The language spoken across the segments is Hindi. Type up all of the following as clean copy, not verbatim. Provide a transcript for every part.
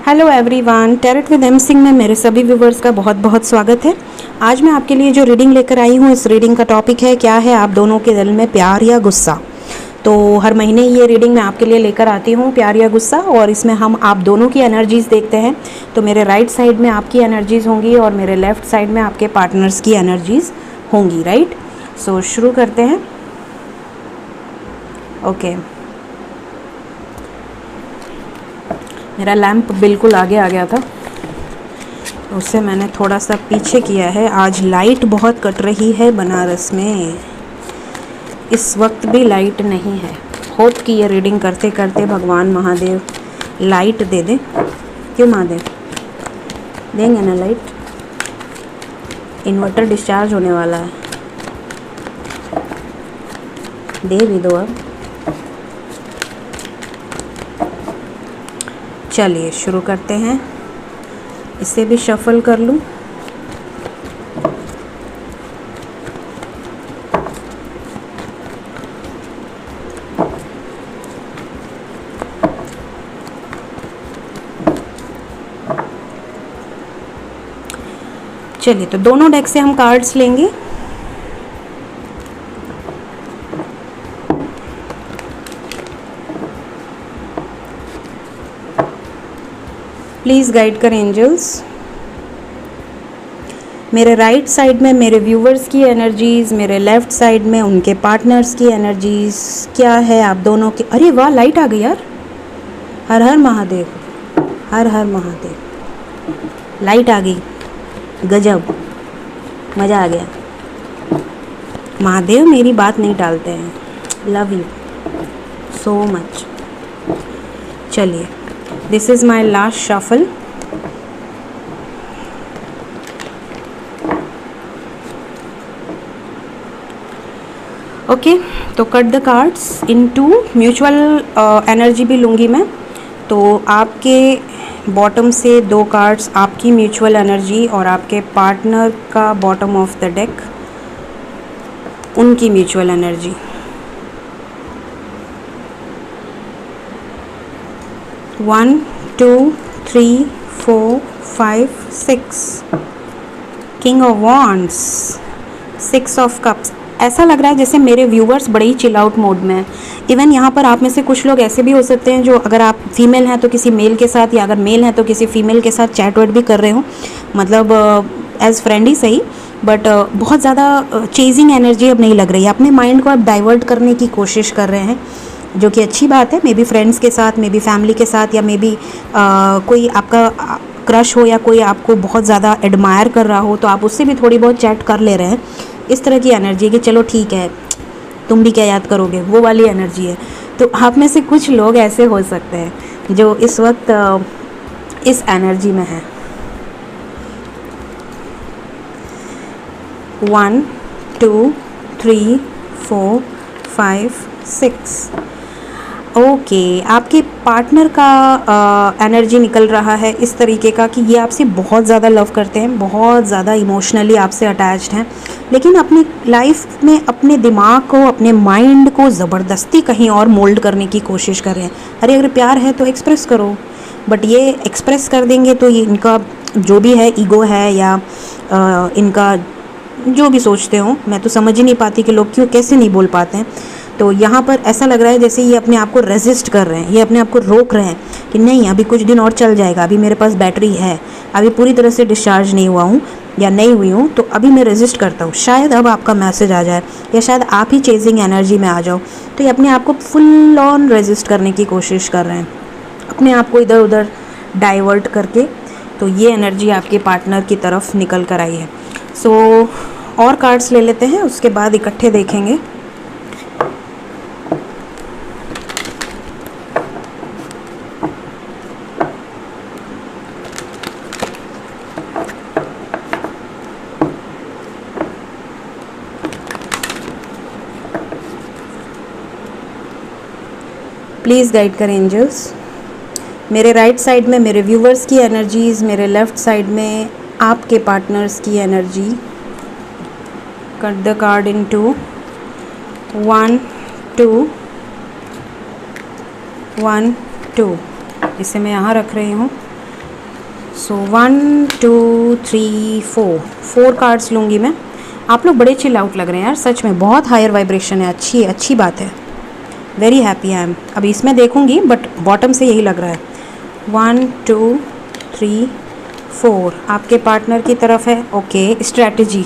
Hello everyone, tarot with M Singh में मेरे सभी व्यूवर्स का बहुत बहुत स्वागत है। आज मैं आपके लिए जो रीडिंग लेकर आई हूँ, इस रीडिंग का टॉपिक है क्या है आप दोनों के दिल में प्यार या गुस्सा। तो हर महीने ये रीडिंग मैं आपके लिए लेकर आती हूँ, प्यार या गुस्सा, और इसमें हम आप दोनों की एनर्जीज़ देखते हैं। तो मेरे राइट साइड में आपकी एनर्जीज़ होंगी और मेरे लेफ़्ट साइड में आपके पार्टनर्स की एनर्जीज़ होंगी, राइट। सो शुरू करते हैं। ओके, मेरा लैंप बिल्कुल आगे आ गया था, उससे मैंने थोड़ा सा पीछे किया है। आज लाइट बहुत कट रही है बनारस में, इस वक्त भी लाइट नहीं है। होप कि ये रीडिंग करते करते भगवान महादेव लाइट दे दे। क्यों महादेव देंगे ना लाइट। इन्वर्टर डिस्चार्ज होने वाला है, दे भी दो अब। चलिए शुरू करते हैं। इसे भी शफल कर लूँ। चलिए, तो दोनों डेक से हम कार्ड्स लेंगे। प्लीज़ गाइड करें एंजल्स। मेरे राइट साइड में मेरे व्यूवर्स की एनर्जीज़, मेरे लेफ़्ट साइड में उनके पार्टनर्स की एनर्जीज़ क्या है आप दोनों की। अरे वाह, लाइट आ गई यार। हर हर महादेव, हर हर महादेव। लाइट आ गई, गजब, मज़ा आ गया। महादेव मेरी बात नहीं टालते हैं। Love you so much. चलिए, this is my last shuffle. Okay, तो cut the cards into mutual energy भी लूँगी मैं। तो आपके बॉटम से दो कार्ड्स आपकी म्यूचुअल एनर्जी और आपके पार्टनर का बॉटम ऑफ द डेक उनकी mutual energy. 1 2 3 4 5 6। King of wands, 6 of cups. ऐसा लग रहा है जैसे मेरे व्यूवर्स बड़े ही चिल आउट मोड में हैं। इवन यहाँ पर आप में से कुछ लोग ऐसे भी हो सकते हैं जो, अगर आप फीमेल हैं तो किसी मेल के साथ, या अगर मेल हैं तो किसी फीमेल के साथ चैट वैट भी कर रहे हो, मतलब एज फ्रेंड ही सही, बट बहुत ज़्यादा चेजिंग एनर्जी अब नहीं लग रही है। अपने माइंड को आप डाइवर्ट करने की कोशिश कर रहे हैं, जो कि अच्छी बात है। मे बी फ्रेंड्स के साथ, मे बी फैमिली के साथ, या मे बी कोई आपका क्रश हो या कोई आपको बहुत ज़्यादा एडमायर कर रहा हो, तो आप उससे भी थोड़ी बहुत चैट कर ले रहे हैं। इस तरह की एनर्जी है कि चलो ठीक है, तुम भी क्या याद करोगे, वो वाली एनर्जी है। तो आप में से कुछ लोग ऐसे हो सकते हैं जो इस वक्त इस एनर्जी में हैं। 1 2 3 4 5 6। ओके, आपके पार्टनर का एनर्जी निकल रहा है इस तरीके का कि ये आपसे बहुत ज़्यादा लव करते हैं, बहुत ज़्यादा इमोशनली आपसे अटैच्ड हैं, लेकिन अपनी लाइफ में अपने दिमाग को, अपने माइंड को ज़बरदस्ती कहीं और मोल्ड करने की कोशिश कर रहे हैं। अरे अगर प्यार है तो एक्सप्रेस करो, बट ये एक्सप्रेस कर देंगे तो ये इनका जो भी है, ईगो है या इनका जो भी सोचते हो, मैं तो समझ ही नहीं पाती कि लोग क्यों कैसे नहीं बोल पाते हैं। तो यहाँ पर ऐसा लग रहा है जैसे ये अपने आप को रेजिस्ट कर रहे हैं, ये अपने आप को रोक रहे हैं कि नहीं, अभी कुछ दिन और चल जाएगा, अभी मेरे पास बैटरी है, अभी पूरी तरह से डिस्चार्ज नहीं हुआ हूँ या नहीं हुई हूँ, तो अभी मैं रेजिस्ट करता हूँ। शायद अब आपका मैसेज आ जाए, या शायद आप ही चेजिंग एनर्जी में आ जाओ। तो ये अपने आप को फुल ऑन रेजिस्ट करने की कोशिश कर रहे हैं, अपने आप को इधर उधर डाइवर्ट करके। तो ये एनर्जी आपके पार्टनर की तरफ निकल कर आई है। सो और कार्ड्स ले लेते हैं, उसके बाद इकट्ठे देखेंगे। प्लीज़ गाइड करें एंजल्स। मेरे राइट साइड में मेरे व्यूवर्स की एनर्जीज़, मेरे लेफ़्ट साइड में आपके पार्टनर्स की energy. Cut the card into 1 2 1 2। इसे मैं यहाँ रख रही हूँ। सो 1 2 3 4 कार्ड्स लूँगी मैं। आप लोग बड़े चिल आउट लग रहे हैं यार, सच में बहुत हायर वाइब्रेशन है, अच्छी बात है। Very happy I am. अभी इसमें देखूँगी बट बॉटम से यही लग रहा है। 1 2 3 4 आपके पार्टनर की तरफ है। ओके, स्ट्रैटेजी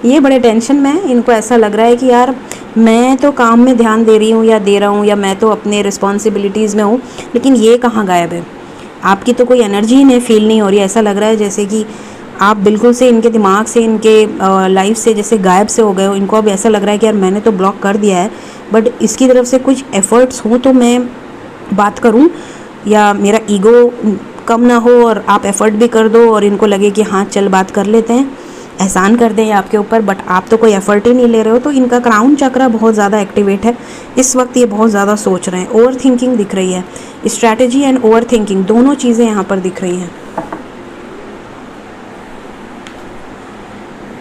ये बड़े टेंशन में है, इनको ऐसा लग रहा है कि यार मैं तो काम में ध्यान दे रही हूँ या दे रहा हूँ, या मैं तो अपने रिस्पॉन्सिबिलिटीज़ में हूँ, लेकिन ये कहाँ गायब है। आपकी तो कोई एनर्जी ही नहीं फील नहीं हो रही। ऐसा लग रहा है जैसे कि आप बिल्कुल से इनके दिमाग से, इनके लाइफ से जैसे गायब से हो गए हो। इनको अब ऐसा लग रहा है कि यार मैंने तो ब्लॉक कर दिया है, बट इसकी तरफ से कुछ एफ़र्ट्स हो तो मैं बात करूं, या मेरा ईगो कम ना हो और आप एफ़र्ट भी कर दो और इनको लगे कि हाँ चल बात कर लेते हैं, एहसान कर दें आपके ऊपर, बट आप तो कोई एफ़र्ट ही नहीं ले रहे हो। तो इनका क्राउन चक्रा बहुत ज़्यादा एक्टिवेट है इस वक्त। ये बहुत ज़्यादा सोच रहे हैं, ओवर थिंकिंग दिख रही है। स्ट्रैटेजी एंड ओवर थिंकिंग दोनों चीज़ें यहाँ पर दिख रही हैं।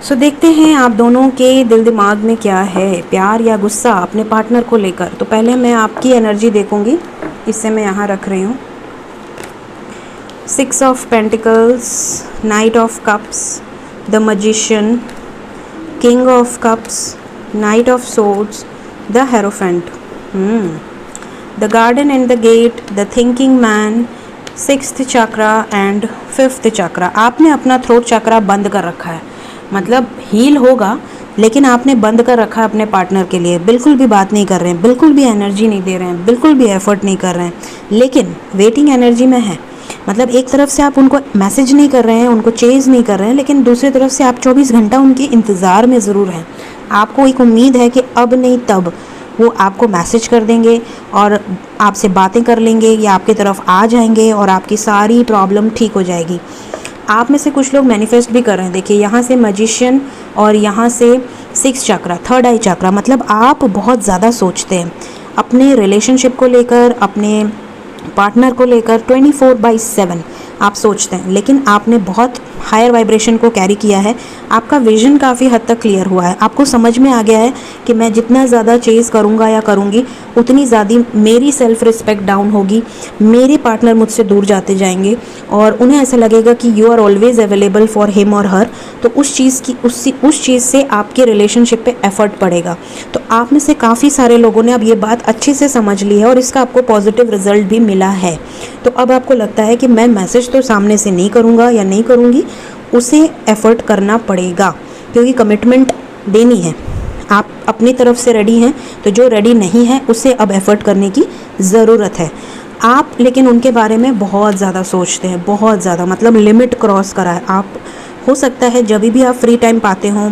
सो देखते हैं आप दोनों के दिल दिमाग में क्या है, प्यार या गुस्सा अपने पार्टनर को लेकर। तो पहले मैं आपकी एनर्जी देखूंगी, इससे मैं यहाँ रख रही हूँ। 6 of pentacles, knight of cups, the magician, king of cups, knight of swords, the hierophant, the garden and the gate, the thinking man, 6th chakra and 5th chakra. आपने अपना थ्रोट चक्रा बंद कर रखा है, मतलब हील होगा लेकिन आपने बंद कर रखा है अपने पार्टनर के लिए। बिल्कुल भी बात नहीं कर रहे हैं, बिल्कुल भी एनर्जी नहीं दे रहे हैं, बिल्कुल भी एफर्ट नहीं कर रहे हैं, लेकिन वेटिंग एनर्जी में है। मतलब एक तरफ से आप उनको मैसेज नहीं कर रहे हैं, उनको चेज़ नहीं कर रहे हैं, लेकिन दूसरी तरफ से आप 24 घंटा उनके इंतज़ार में ज़रूर हैं। आपको एक उम्मीद है कि अब नहीं तब वो आपको मैसेज कर देंगे और आपसे बातें कर लेंगे या आपकी तरफ आ जाएंगे और आपकी सारी प्रॉब्लम ठीक हो जाएगी। आप में से कुछ लोग मैनिफेस्ट भी कर रहे हैं। देखिए यहाँ से मैजिशियन और यहाँ से 6th चक्रा, 3rd आई चक्रा। मतलब आप बहुत ज़्यादा सोचते हैं अपने रिलेशनशिप को लेकर, अपने पार्टनर को लेकर। 24/7 आप सोचते हैं, लेकिन आपने बहुत हायर वाइब्रेशन को कैरी किया है। आपका विजन काफ़ी हद तक क्लियर हुआ है। आपको समझ में आ गया है कि मैं जितना ज़्यादा चेज़ करूँगा या करूँगी उतनी ज़्यादा मेरी सेल्फ रिस्पेक्ट डाउन होगी, मेरे पार्टनर मुझसे दूर जाते जाएंगे और उन्हें ऐसा लगेगा कि you are always available for him और हर। तो उस चीज़ से आपके रिलेशनशिप पे एफर्ट पड़ेगा। तो आप में से काफ़ी सारे लोगों ने अब ये बात अच्छे से समझ ली है और इसका आपको पॉजिटिव रिजल्ट भी मिला है। तो अब आपको लगता है कि मैं मैसेज तो सामने से नहीं करूँगा या नहीं करूँगी, उसे एफ़र्ट करना पड़ेगा क्योंकि कमिटमेंट देनी है। आप अपनी तरफ से रेडी हैं, तो जो रेडी नहीं है उसे अब एफ़र्ट करने की ज़रूरत है। आप लेकिन उनके बारे में बहुत ज़्यादा सोचते हैं, बहुत ज़्यादा, मतलब लिमिट क्रॉस करा है। आप हो सकता है जब भी आप फ्री टाइम पाते हों,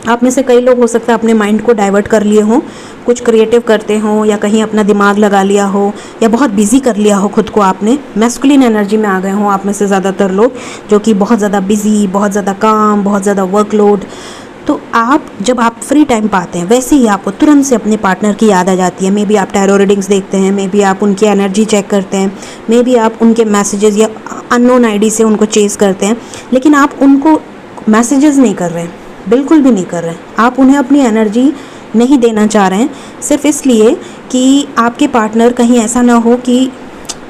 आप में से कई लोग हो सकता है अपने माइंड को डाइवर्ट कर लिए हों, कुछ क्रिएटिव करते हों या कहीं अपना दिमाग लगा लिया हो या बहुत बिजी कर लिया हो खुद को। आपने मैस्कुलिन एनर्जी में आ गए हों आप में से ज़्यादातर लोग, जो कि बहुत ज़्यादा बिजी, बहुत ज़्यादा काम, बहुत ज़्यादा वर्कलोड। तो आप जब आप फ्री टाइम पाते हैं वैसे ही आपको तुरंत से अपने पार्टनर की याद आ जाती है। मे बी आप टैरो रीडिंग्स देखते हैं, मे बी आप उनकी एनर्जी चेक करते हैं, मे बी आप उनके मैसेजेस या अननोन आईडी से उनको चेज़ करते हैं, लेकिन आप उनको मैसेजेस नहीं कर रहे हैं, बिल्कुल भी नहीं कर रहे हैं। आप उन्हें अपनी एनर्जी नहीं देना चाह रहे हैं, सिर्फ इसलिए कि आपके पार्टनर कहीं ऐसा ना हो कि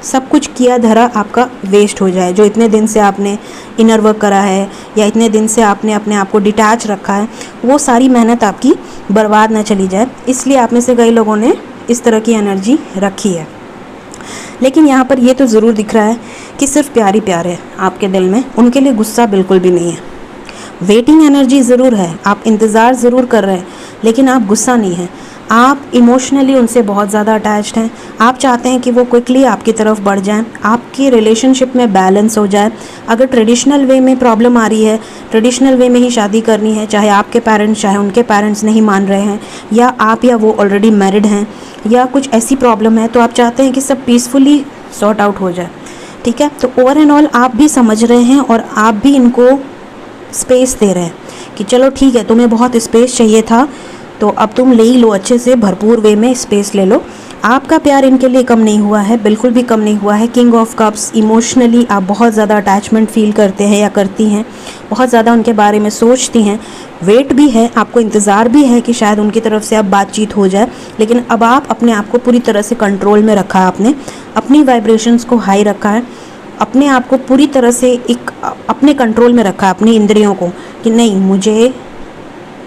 सब कुछ किया धरा आपका वेस्ट हो जाए। जो इतने दिन से आपने इनर वर्क करा है या इतने दिन से आपने अपने आप को डिटैच रखा है, वो सारी मेहनत आपकी बर्बाद ना चली जाए। इसलिए आप में से कई लोगों ने इस तरह की एनर्जी रखी है। लेकिन यहाँ पर ये तो ज़रूर दिख रहा है कि सिर्फ प्यार ही प्यार है आपके दिल में, उनके लिए गुस्सा बिल्कुल भी नहीं है। वेटिंग एनर्जी ज़रूर है, आप इंतज़ार ज़रूर कर रहे हैं, लेकिन आप गुस्सा नहीं हैं। आप इमोशनली उनसे बहुत ज़्यादा अटैच्ड हैं। आप चाहते हैं कि वो क्विकली आपकी तरफ बढ़ जाएं, आपकी रिलेशनशिप में बैलेंस हो जाए। अगर ट्रेडिशनल वे में प्रॉब्लम आ रही है, ट्रेडिशनल वे में ही शादी करनी है, चाहे आपके पेरेंट्स चाहे उनके पेरेंट्स नहीं मान रहे हैं, या आप या वो ऑलरेडी मैरिड हैं, या कुछ ऐसी प्रॉब्लम है, तो आप चाहते हैं कि सब पीसफुली सॉर्ट आउट हो जाए। ठीक है, तो ओवर एंड ऑल आप भी समझ रहे हैं और आप भी इनको स्पेस दे रहे हैं कि चलो ठीक है, तुम्हें बहुत स्पेस चाहिए था तो अब तुम ले ही लो, अच्छे से भरपूर वे में स्पेस ले लो। आपका प्यार इनके लिए कम नहीं हुआ है, बिल्कुल भी कम नहीं हुआ है। किंग ऑफ कप्स, इमोशनली आप बहुत ज़्यादा अटैचमेंट फील करते हैं या करती हैं, बहुत ज़्यादा उनके बारे में सोचती हैं। वेट भी है, आपको इंतज़ार भी है कि शायद उनकी तरफ से अब बातचीत हो जाए, लेकिन अब आप अपने आप को पूरी तरह से कंट्रोल में रखा है, आपने अपनी वाइब्रेशंस को हाई रखा है। अपने आप को पूरी तरह से एक अपने कंट्रोल में रखा है, अपनी इंद्रियों को, कि नहीं, मुझे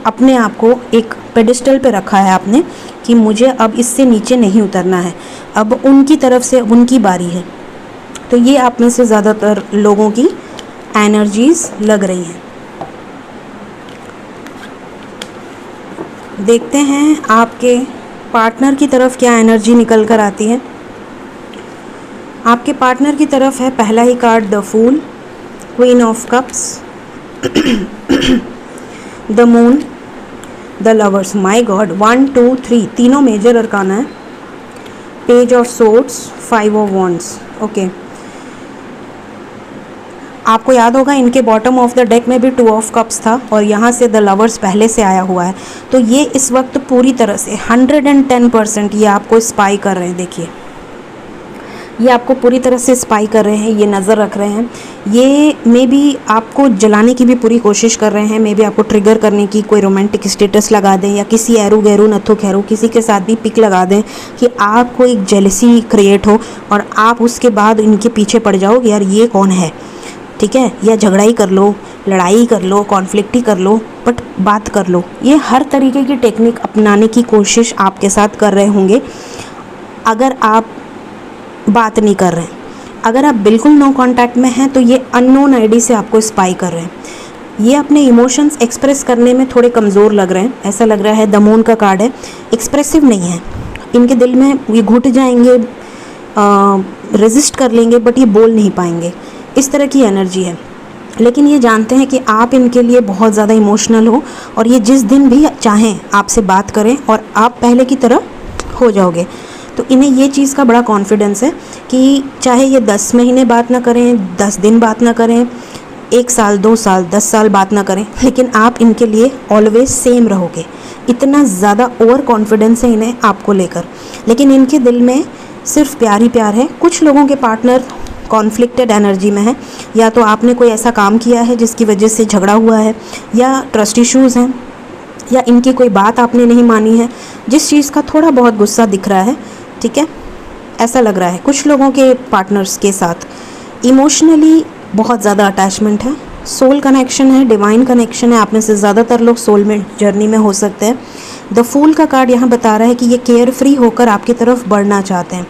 अपने आप को एक पेडिस्टल पे रखा है आपने, कि मुझे अब इससे नीचे नहीं उतरना है, अब उनकी तरफ से अब उनकी बारी है। तो ये आप में से ज़्यादातर लोगों की एनर्जीज लग रही हैं। देखते हैं आपके पार्टनर की तरफ क्या एनर्जी निकल कर आती है। आपके पार्टनर की तरफ है पहला ही card the fool, queen of cups, the moon, the lovers. My god, 1 2 3 तीनों मेजर अरकाना है। Page of swords, 5 of wands. Okay, आपको याद होगा इनके बॉटम ऑफ द डेक में भी 2 ऑफ कप्स था और यहाँ से द लवर्स पहले से आया हुआ है। तो ये इस वक्त पूरी तरह से 110% ये आपको स्पाई कर रहे हैं। देखिए, ये आपको पूरी तरह से स्पाई कर रहे हैं, ये नज़र रख रहे हैं, ये मे बी आपको जलाने की भी पूरी कोशिश कर रहे हैं, मे बी आपको ट्रिगर करने की, कोई रोमांटिक स्टेटस लगा दें या किसी एरू गैरू नथो खैरू किसी के साथ भी पिक लगा दें कि आपको एक जेलसी क्रिएट हो और आप उसके बाद इनके पीछे पड़ जाओ यार ये कौन है, ठीक है, या झगड़ा ही कर लो, लड़ाई कर लो, कॉन्फ्लिक्ट ही कर लो, बट बात कर लो। ये हर तरीके की टेक्निक अपनाने की कोशिश आपके साथ कर रहे होंगे। अगर आप बात नहीं कर रहे हैं, अगर आप बिल्कुल नो कांटेक्ट में हैं, तो ये अननोन आईडी से आपको स्पाई कर रहे हैं। ये अपने इमोशंस एक्सप्रेस करने में थोड़े कमज़ोर लग रहे हैं, ऐसा लग रहा है। द मून का कार्ड है, एक्सप्रेसिव नहीं है, इनके दिल में ये घुट जाएंगे, रेजिस्ट कर लेंगे, बट ये बोल नहीं पाएंगे, इस तरह की एनर्जी है। लेकिन ये जानते हैं कि आप इनके लिए बहुत ज़्यादा इमोशनल हो और ये जिस दिन भी चाहें आपसे बात करें और आप पहले की तरह हो जाओगे। तो इन्हें ये चीज़ का बड़ा कॉन्फिडेंस है कि चाहे ये 10 महीने बात ना करें, 10 दिन बात ना करें, 1 साल, 2 साल, 10 साल बात ना करें, लेकिन आप इनके लिए ऑलवेज सेम रहोगे। इतना ज़्यादा ओवर कॉन्फिडेंस है इन्हें आपको लेकर। लेकिन इनके दिल में सिर्फ प्यार ही प्यार है। कुछ लोगों के पार्टनर कॉन्फ्लिक्टेड एनर्जी में है, या तो आपने कोई ऐसा काम किया है जिसकी वजह से झगड़ा हुआ है, या ट्रस्ट इश्यूज़ हैं, या इनकी कोई बात आपने नहीं मानी है, जिस चीज़ का थोड़ा बहुत गुस्सा दिख रहा है, ठीक है, ऐसा लग रहा है। कुछ लोगों के पार्टनर्स के साथ इमोशनली बहुत ज़्यादा अटैचमेंट है, सोल कनेक्शन है, डिवाइन कनेक्शन है। आप में से ज़्यादातर लोग सोलमेट जर्नी में हो सकते हैं। द फूल का कार्ड यहाँ बता रहा है कि ये केयर फ्री होकर आपकी तरफ बढ़ना चाहते हैं।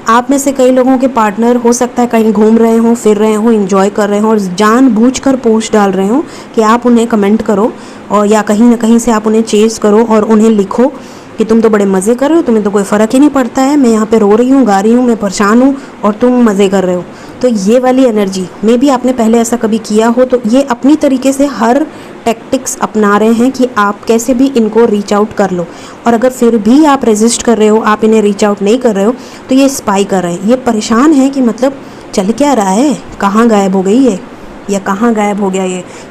आप में से कई लोगों के पार्टनर हो सकता है कहीं घूम रहे हों, फिर रहे हों, एंजॉय कर रहे हों और जानबूझकर पोस्ट डाल रहे हों कि आप उन्हें कमेंट करो, और या कहीं ना कहीं से आप उन्हें चेज़ करो और उन्हें लिखो कि तुम तो बड़े मज़े कर रहे हो, तुम्हें तो कोई फ़र्क ही नहीं पड़ता है, मैं यहाँ पे रो रही हूँ, गा रही हूँ, मैं परेशान हूँ और तुम मज़े कर रहे हो। तो ये वाली एनर्जी मे भी आपने पहले ऐसा कभी किया हो, तो ये अपनी तरीके से हर टैक्टिक्स अपना रहे हैं कि आप कैसे भी इनको रीच आउट कर लो। और अगर फिर भी आप रेजिस्ट कर रहे हो, आप इन्हें रीच आउट नहीं कर रहे हो, तो ये स्पाई कर रहे हैं। ये परेशान है कि मतलब चल क्या रहा है, कहाँ गायब हो गई है, या कहाँ गायब हो गया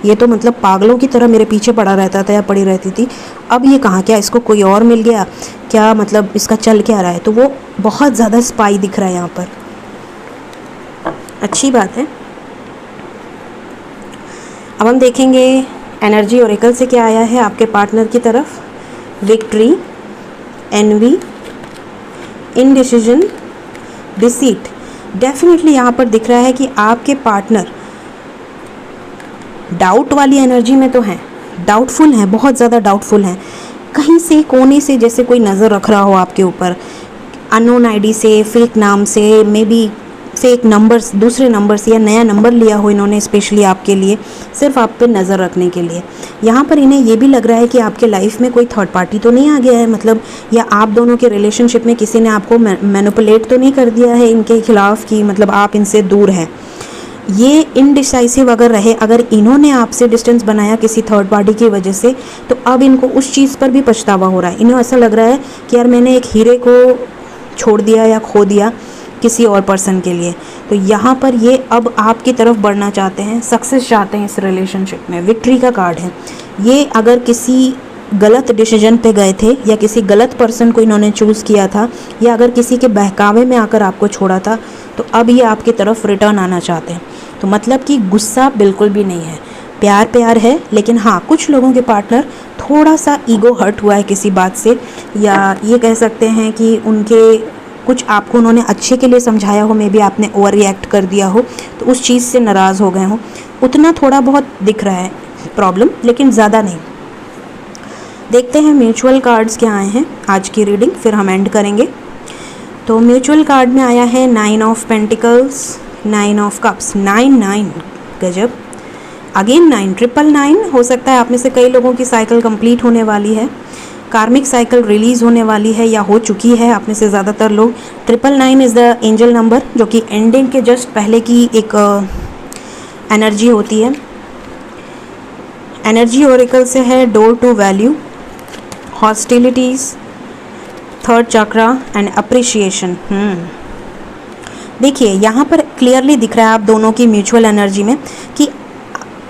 ये तो मतलब पागलों की तरह मेरे पीछे पड़ा रहता था या पड़ी रहती थी, अब ये कहाँ, क्या इसको कोई और मिल गया क्या, मतलब इसका चल क्या रहा है। तो वो बहुत ज़्यादा स्पाई दिख रहा है यहाँ पर। अच्छी बात है। अब हम देखेंगे एनर्जी ओरेकल से क्या आया है आपके पार्टनर की तरफ। Victory, envy, indecision, deceit. Definitely यहाँ पर दिख रहा है कि आपके पार्टनर डाउट वाली एनर्जी में तो हैं, डाउटफुल हैं, बहुत ज़्यादा डाउटफुल हैं। कहीं से कोने से जैसे कोई नज़र रख रहा हो आपके ऊपर, अननोन आईडी से, फेक नाम से, मे बी फेक नंबर्स, दूसरे नंबर से, या नया नंबर लिया हो इन्होंने स्पेशली आपके लिए, सिर्फ आप पे नज़र रखने के लिए। यहाँ पर इन्हें ये भी लग रहा है कि आपके लाइफ में कोई थर्ड पार्टी तो नहीं आ गया है, मतलब, या आप दोनों के रिलेशनशिप में किसी ने आपको मैनिपुलेट तो नहीं कर दिया है इनके खिलाफ कि मतलब आप इनसे दूर हैं। ये इनडिसाइसिव अगर रहे, अगर इन्होंने आपसे डिस्टेंस बनाया किसी थर्ड पार्टी की वजह से, तो अब इनको उस चीज़ पर भी पछतावा हो रहा है। इन्हें ऐसा लग रहा है कि यार मैंने एक हीरे को छोड़ दिया या खो दिया किसी और पर्सन के लिए। तो यहाँ पर ये अब आपकी तरफ बढ़ना चाहते हैं, सक्सेस चाहते हैं इस रिलेशनशिप में। विक्ट्री का कार्ड है। ये अगर किसी गलत डिसीजन पे गए थे या किसी गलत पर्सन को इन्होंने चूज़ किया था, या अगर किसी के बहकावे में आकर आपको छोड़ा था, तो अब ये आपकी तरफ रिटर्न आना चाहते हैं। तो मतलब कि गुस्सा बिल्कुल भी नहीं है, प्यार प्यार है। लेकिन हाँ, कुछ लोगों के पार्टनर थोड़ा सा ईगो हर्ट हुआ है किसी बात से, या ये कह सकते हैं कि उनके कुछ आपको उन्होंने अच्छे के लिए समझाया हो, मे बी आपने ओवर रिएक्ट कर दिया हो तो उस चीज़ से नाराज़ हो गए हो, उतना थोड़ा बहुत दिख रहा है प्रॉब्लम, लेकिन ज़्यादा नहीं। देखते हैं म्यूचुअल कार्ड्स क्या आए हैं आज की रीडिंग, फिर हम एंड करेंगे। तो म्यूचुअल कार्ड में आया है 9 ऑफ पेंटिकल्स, 9 ऑफ कप्स, 9 गजब, अगेन 9, 999। हो सकता है आप में से कई लोगों की साइकिल कंप्लीट होने वाली है, कार्मिक साइकिल रिलीज़ होने वाली है या हो चुकी है आप में से ज़्यादातर लोग। 999 इज़ द एंजल नंबर, जो कि एंडिंग के जस्ट पहले की एक एनर्जी होती है। एनर्जी ओरेकल से है door to value, hostilities, third chakra and appreciation. देखिए यहाँ पर क्लियरली दिख रहा है आप दोनों की म्यूचुअल एनर्जी में कि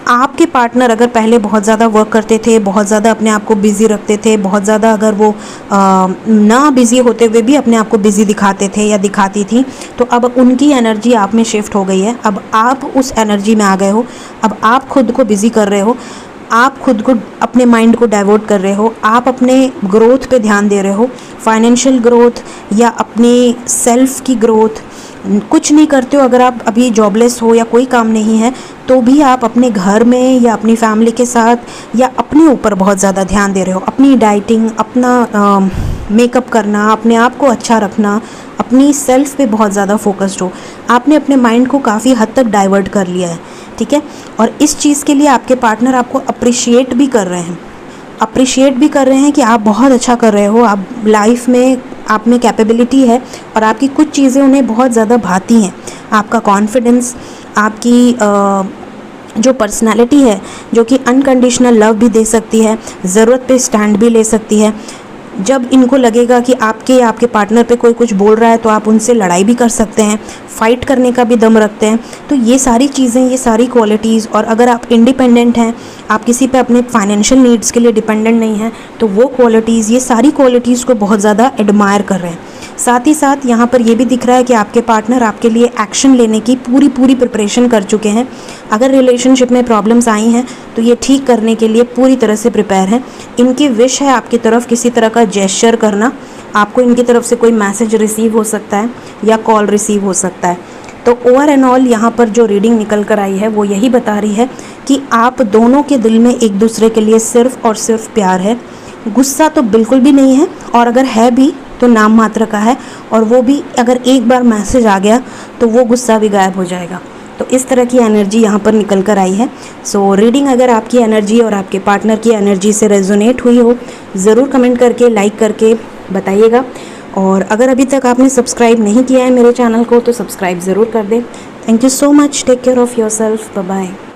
आपके पार्टनर अगर पहले बहुत ज़्यादा वर्क करते थे, बहुत ज़्यादा अपने आप को बिज़ी रखते थे, बहुत ज़्यादा अगर वो ना बिज़ी होते हुए भी अपने आप को बिज़ी दिखाते थे या दिखाती थी, तो अब उनकी एनर्जी आप में शिफ्ट हो गई है। अब आप उस एनर्जी में आ गए हो, अब आप खुद को बिज़ी कर रहे हो, आप खुद को अपने माइंड को डाइवर्ट कर रहे हो, आप अपने ग्रोथ पे ध्यान दे रहे हो, फाइनेंशियल ग्रोथ या अपनी सेल्फ की ग्रोथ। कुछ नहीं करते हो, अगर आप अभी जॉबलेस हो या कोई काम नहीं है तो भी आप अपने घर में या अपनी फैमिली के साथ या अपने ऊपर बहुत ज़्यादा ध्यान दे रहे हो, अपनी डाइटिंग, अपना मेकअप करना, अपने आप को अच्छा रखना, अपनी सेल्फ पे बहुत ज़्यादा फोकस्ड हो। आपने अपने माइंड को काफ़ी हद तक डाइवर्ट कर लिया है, ठीक है। और इस चीज़ के लिए आपके पार्टनर आपको अप्रिशिएट भी कर रहे हैं कि आप बहुत अच्छा कर रहे हो, आप लाइफ में आप में कैपेबिलिटी है और आपकी कुछ चीज़ें उन्हें बहुत ज़्यादा भाती हैं। आपका कॉन्फिडेंस, आपकी जो पर्सनालिटी है, जो कि अनकंडीशनल लव भी दे सकती है, ज़रूरत पे स्टैंड भी ले सकती है। जब इनको लगेगा कि आपके पार्टनर पे कोई कुछ बोल रहा है तो आप उनसे लड़ाई भी कर सकते हैं, फ़ाइट करने का भी दम रखते हैं। तो ये सारी चीज़ें, ये सारी क्वालिटीज़, और अगर आप इंडिपेंडेंट हैं, आप किसी पे अपने फाइनेंशियल नीड्स के लिए डिपेंडेंट नहीं हैं, तो वो क्वालिटीज़, ये सारी क्वालिटीज़ को बहुत ज़्यादा एडमायर कर रहे हैं। साथ ही साथ यहाँ पर ये भी दिख रहा है कि आपके पार्टनर आपके लिए एक्शन लेने की पूरी प्रिपरेशन कर चुके हैं। अगर रिलेशनशिप में प्रॉब्लम्स आई हैं तो ये ठीक करने के लिए पूरी तरह से प्रिपेयर हैं। इनकी विश है आपकी तरफ किसी तरह का जेस्चर करना, आपको इनकी तरफ से कोई मैसेज रिसीव हो सकता है या कॉल रिसीव हो सकता है। तो ओवर एंड ऑल यहाँ पर जो रीडिंग निकल कर आई है वो यही बता रही है कि आप दोनों के दिल में एक दूसरे के लिए सिर्फ़ और सिर्फ प्यार है। गुस्सा तो बिल्कुल भी नहीं है, और अगर है भी तो नाम मात्र का है, और वो भी अगर एक बार मैसेज आ गया तो वो गुस्सा भी गायब हो जाएगा। तो इस तरह की एनर्जी यहाँ पर निकल कर आई है। सो रीडिंग अगर आपकी एनर्जी और आपके पार्टनर की एनर्जी से रेजोनेट हुई हो, ज़रूर कमेंट करके, लाइक करके बताइएगा। और अगर अभी तक आपने सब्सक्राइब नहीं किया है मेरे चैनल को तो सब्सक्राइब ज़रूर कर दें। Thank you so much, take care of yourself, bye bye.